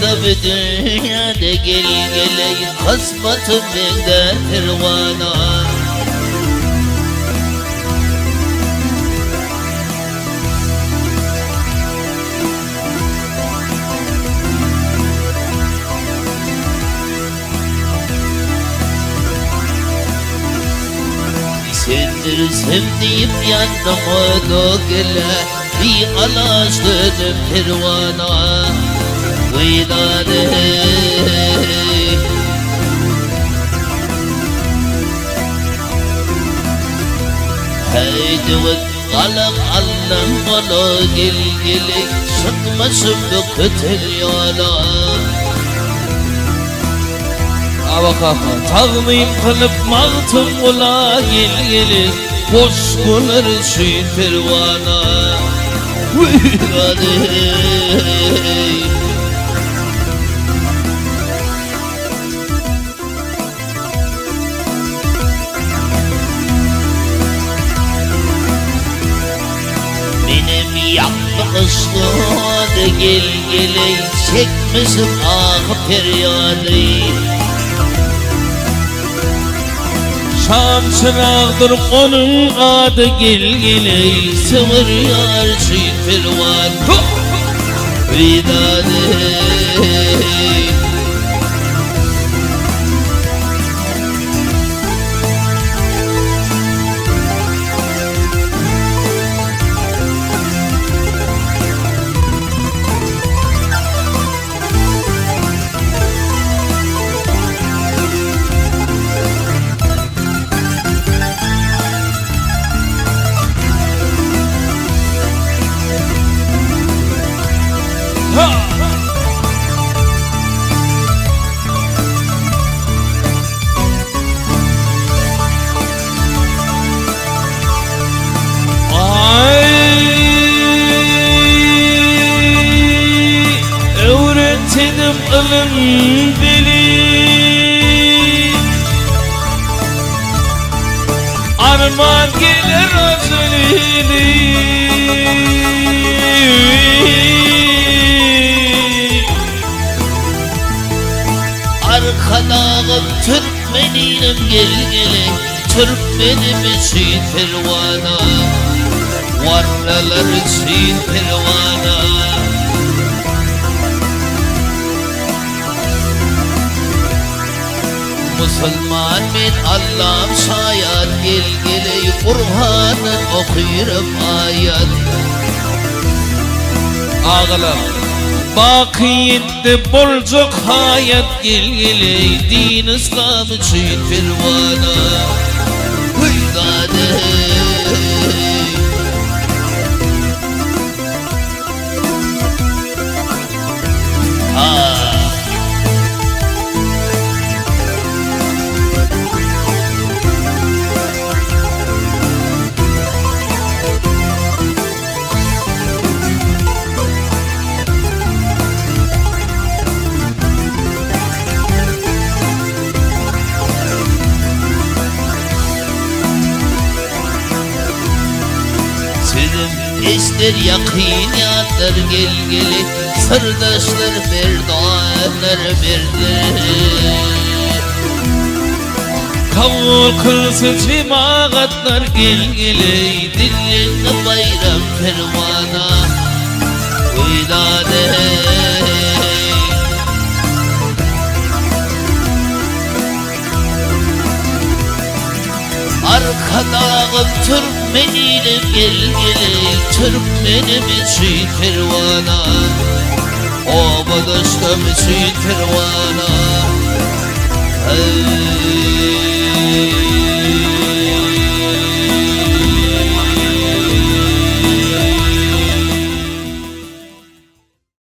da bir dünyada gel geley kasmatım benden pervana. Sendir sevdiğim yanıma da gele bir alaştırdım pervana. Vıydane haydi vıd kalak allam bana gel gelek çıkmasın bu kötü yola. Ava kafa tağmayım kılıp mağtım ola gel gelek boş konar şu pervana. Vıydane benim yaklaştı da gel geley çekmişim ah feryadı. Şam çırağdır onun adı gel geley Sıvır yar şu fervan Vıydane ılın dili armağan gelir özlili. Arkadağım Türkmenim gel gele Türkmenim için pervana varlalar için pervana. Müslüman ben Allah'ım şayet gel gele Kur'an'ı okuyurum ayet. Ağlam bakiyette bolcuk hayat gel gele din İslam için pervana. Vıydane İster yakinatlar gel gele sırdaşlar merdanlar merdi. Kavul kılsın cemaatlar gel gele Dilinde bayram pervana Vıydane Arkadağım Türkmenim gel gele Türkmenim için pervana Obadaştam için pervana.